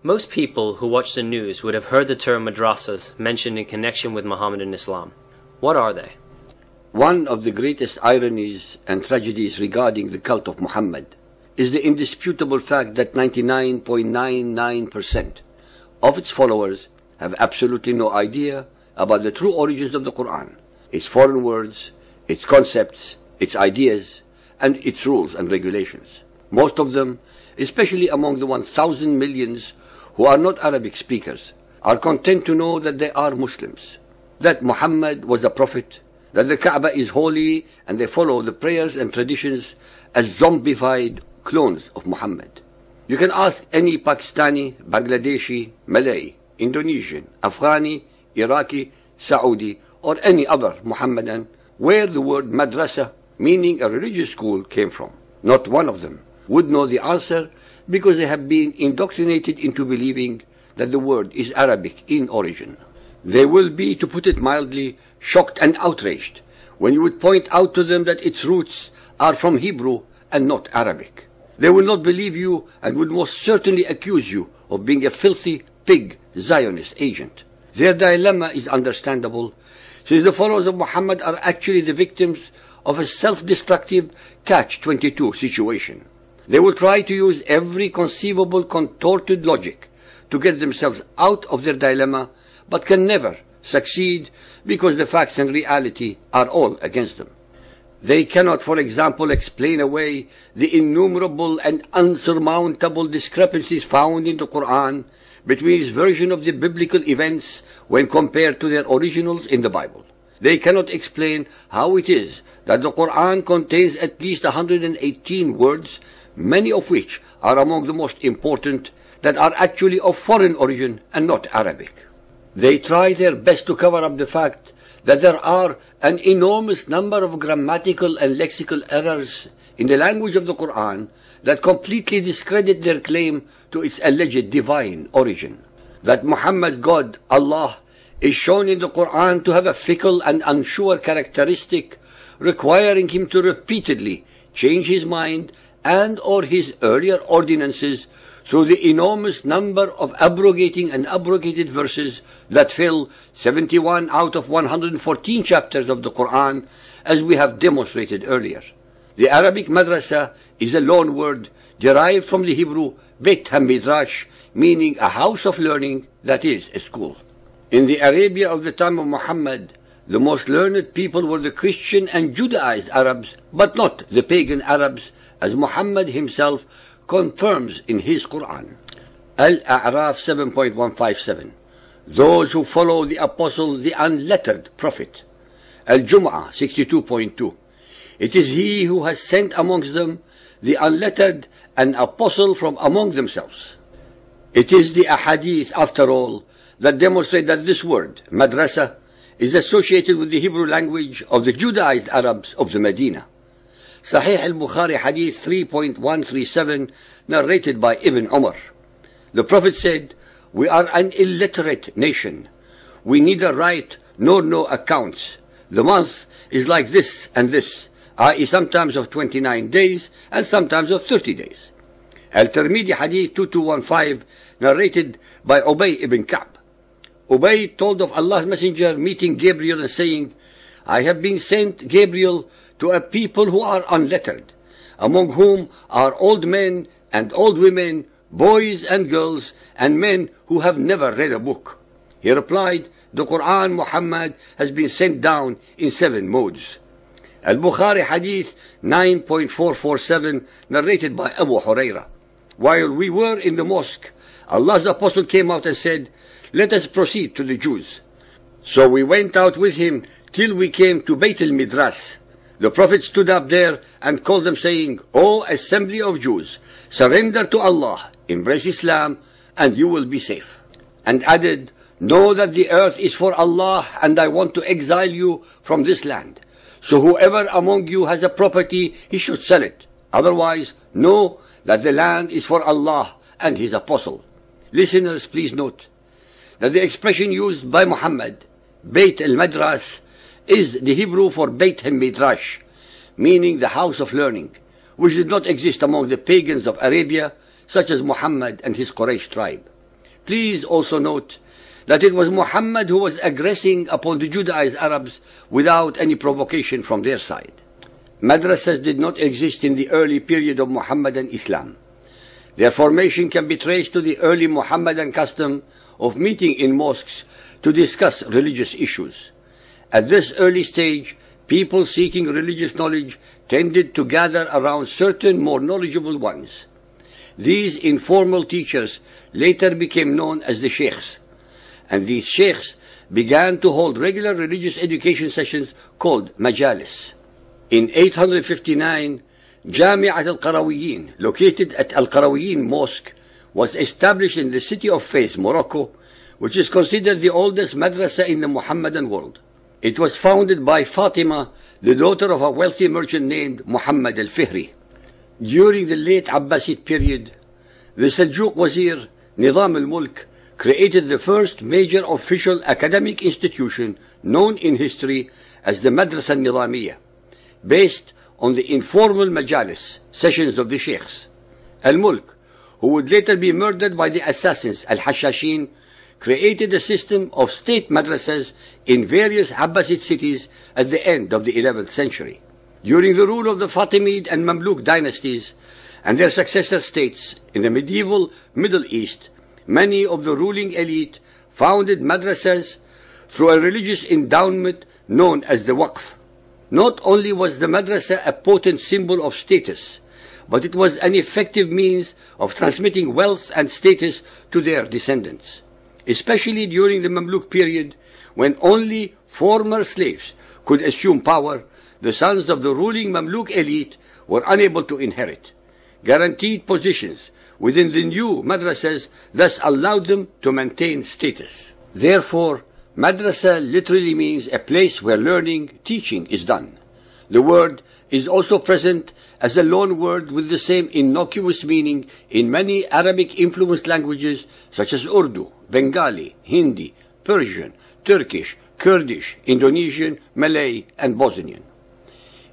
Most people who watch the news would have heard the term Madrassas mentioned in connection with Mohammedan Islam. What are they? One of the greatest ironies and tragedies regarding the cult of Muhammad is the indisputable fact that 99.99% of its followers have absolutely no idea about the true origins of the Quran, its foreign words, its concepts, its ideas, and its rules and regulations. Most of them, especially among the 1,000 millions who are not Arabic speakers, are content to know that they are Muslims, that Muhammad was a prophet, that the Kaaba is holy, and they follow the prayers and traditions as zombified clones of Muhammad. You can ask any Pakistani, Bangladeshi, Malay, Indonesian, Afghani, Iraqi, Saudi, or any other Muhammadan where the word madrasa, meaning a religious school, came from. Not one of them would know the answer because they have been indoctrinated into believing that the word is Arabic in origin. They will be, to put it mildly, shocked and outraged when you would point out to them that its roots are from Hebrew and not Arabic. They will not believe you and would most certainly accuse you of being a filthy pig Zionist agent. Their dilemma is understandable, since the followers of Muhammad are actually the victims of a self-destructive catch-22 situation. They will try to use every conceivable contorted logic to get themselves out of their dilemma, but can never succeed because the facts and reality are all against them. They cannot, for example, explain away the innumerable and unsurmountable discrepancies found in the Quran between its version of the biblical events when compared to their originals in the Bible. They cannot explain how it is that the Quran contains at least 118 words, many of which are among the most important, that are actually of foreign origin and not Arabic. They try their best to cover up the fact that there are an enormous number of grammatical and lexical errors in the language of the Quran that completely discredit their claim to its alleged divine origin. That Muhammad's God, Allah, is shown in the Quran to have a fickle and unsure characteristic, requiring him to repeatedly change his mind and or his earlier ordinances through the enormous number of abrogating and abrogated verses that fill 71 out of 114 chapters of the Quran, as we have demonstrated earlier. The Arabic madrasa is a loan word derived from the Hebrew Beit HaMidrash, meaning a house of learning, that is, a school. In the Arabia of the time of Muhammad, the most learned people were the Christian and Judaized Arabs, but not the pagan Arabs, as Muhammad himself confirms in his Quran. Al-A'raf 7.157. Those who follow the apostle, the unlettered prophet. Al-Jum'ah 62.2. It is he who has sent amongst them the unlettered, an apostle from among themselves. It is the Hadith, after all, that demonstrate that this word, madrasa, is associated with the Hebrew language of the Judaized Arabs of the Medina. Sahih al-Bukhari Hadith 3.137, narrated by Ibn Umar. The Prophet said, "We are an illiterate nation. We neither write nor know accounts. The month is like this and this, i.e. sometimes of 29 days and sometimes of 30 days. Al-Tirmidhi Hadith 2215, narrated by Ubay ibn Ka'b. Ubay told of Allah's Messenger meeting Gabriel and saying, "I have been sent, Gabriel, to a people who are unlettered, among whom are old men and old women, boys and girls, and men who have never read a book." He replied, "The Quran, Muhammad, has been sent down in 7 modes." Al-Bukhari Hadith 9.447, narrated by Abu Huraira. While we were in the mosque, Allah's Apostle came out and said, "Let us proceed to the Jews." So we went out with him till we came to Beit al-Midras. The Prophet stood up there and called them, saying, "O assembly of Jews, surrender to Allah, embrace Islam, and you will be safe." And added, "Know that the earth is for Allah, and I want to exile you from this land. So whoever among you has a property, he should sell it. Otherwise, know that the land is for Allah and His Apostle." Listeners, please note that the expression used by Muhammad, Beit al-Madras, is the Hebrew for Beit al-Midrash, meaning the house of learning, which did not exist among the pagans of Arabia, such as Muhammad and his Quraysh tribe. Please also note that it was Muhammad who was aggressing upon the Judaized Arabs without any provocation from their side. Madrassas did not exist in the early period of Muhammadan Islam. Their formation can be traced to the early Muhammadan custom of meeting in mosques to discuss religious issues. At this early stage, people seeking religious knowledge tended to gather around certain more knowledgeable ones. These informal teachers later became known as the sheikhs, and these sheikhs began to hold regular religious education sessions called majalis. In 859, Jami'at al-Qarawiyyin, located at Al-Qarawiyyin Mosque, was established in the city of Fez, Morocco, which is considered the oldest madrasa in the Muhammadan world. It was founded by Fatima, the daughter of a wealthy merchant named Muhammad al-Fihri. During the late Abbasid period, the Seljuk Wazir Nizam al-Mulk created the first major official academic institution known in history as the Madrasa al-Nizamiyya, based on the informal majalis, sessions of the sheikhs. Al-Mulk, who would later be murdered by the assassins Al-Hashashin, created a system of state madrasas in various Abbasid cities at the end of the 11th century. During the rule of the Fatimid and Mamluk dynasties and their successor states in the medieval Middle East, many of the ruling elite founded madrasas through a religious endowment known as the Waqf. Not only was the madrasa a potent symbol of status, but it was an effective means of transmitting wealth and status to their descendants, especially during the Mamluk period, when only former slaves could assume power. The sons of the ruling Mamluk elite were unable to inherit. Guaranteed positions within the new madrasas thus allowed them to maintain status. Therefore, madrasa literally means a place where learning, teaching is done. The word is also present as a loan word with the same innocuous meaning in many Arabic-influenced languages such as Urdu, Bengali, Hindi, Persian, Turkish, Kurdish, Indonesian, Malay, and Bosnian.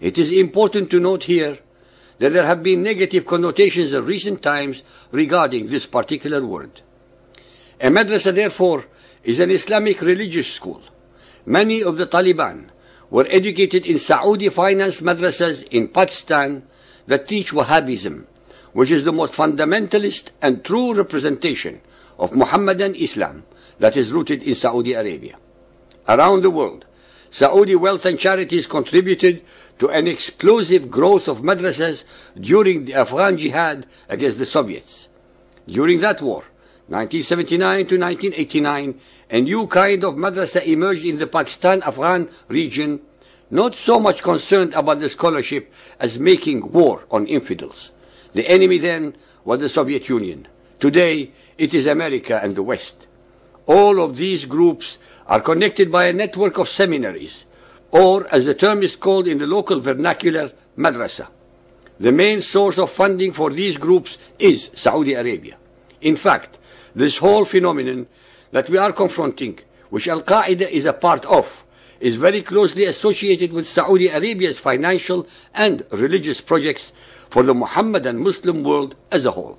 It is important to note here that there have been negative connotations in recent times regarding this particular word. A madrasa, therefore, is an Islamic religious school. Many of the Taliban were educated in Saudi-financed madrasas in Pakistan that teach Wahhabism, which is the most fundamentalist and true representation of Muhammadan Islam that is rooted in Saudi Arabia. Around the world, Saudi wealth and charities contributed to an explosive growth of madrasas during the Afghan jihad against the Soviets. During that war, 1979 to 1989, a new kind of madrasa emerged in the Pakistan-Afghan region, not so much concerned about the scholarship as making war on infidels. The enemy then was the Soviet Union. Today, it is America and the West. All of these groups are connected by a network of seminaries, or as the term is called in the local vernacular, madrasa. The main source of funding for these groups is Saudi Arabia. In fact, this whole phenomenon that we are confronting, which Al-Qaeda is a part of, is very closely associated with Saudi Arabia's financial and religious projects for the Muhammadan Muslim world as a whole.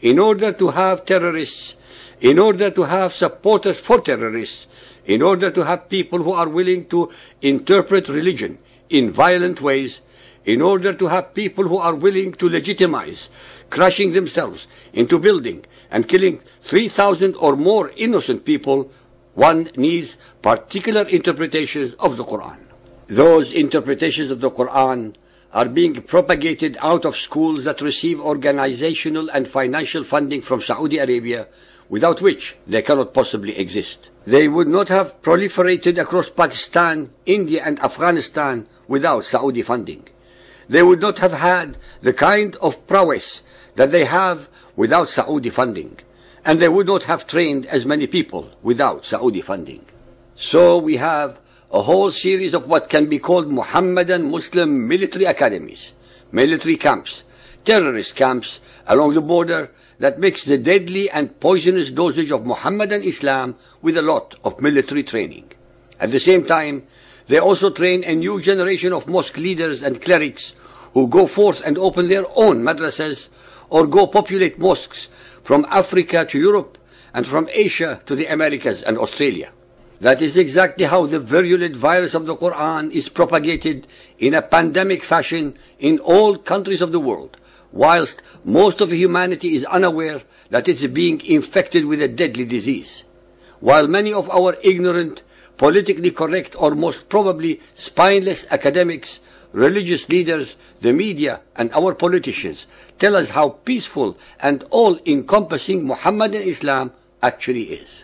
In order to have terrorists, in order to have supporters for terrorists, in order to have people who are willing to interpret religion in violent ways, in order to have people who are willing to legitimize crashing themselves into building and killing 3,000 or more innocent people, one needs particular interpretations of the Quran. Those interpretations of the Quran are being propagated out of schools that receive organizational and financial funding from Saudi Arabia, without which they cannot possibly exist. They would not have proliferated across Pakistan, India, and Afghanistan without Saudi funding. They would not have had the kind of prowess that they have without Saudi funding, and they would not have trained as many people without Saudi funding. So we have a whole series of what can be called Muhammadan Muslim military academies, military camps, terrorist camps along the border that mix the deadly and poisonous dosage of Muhammadan Islam with a lot of military training. At the same time, they also train a new generation of mosque leaders and clerics who go forth and open their own madrasas or go populate mosques from Africa to Europe and from Asia to the Americas and Australia. That is exactly how the virulent virus of the Quran is propagated in a pandemic fashion in all countries of the world, whilst most of humanity is unaware that it is being infected with a deadly disease. While many of our ignorant, politically correct, or most probably spineless academics, religious leaders, the media, and our politicians tell us how peaceful and all-encompassing Muhammadan Islam actually is.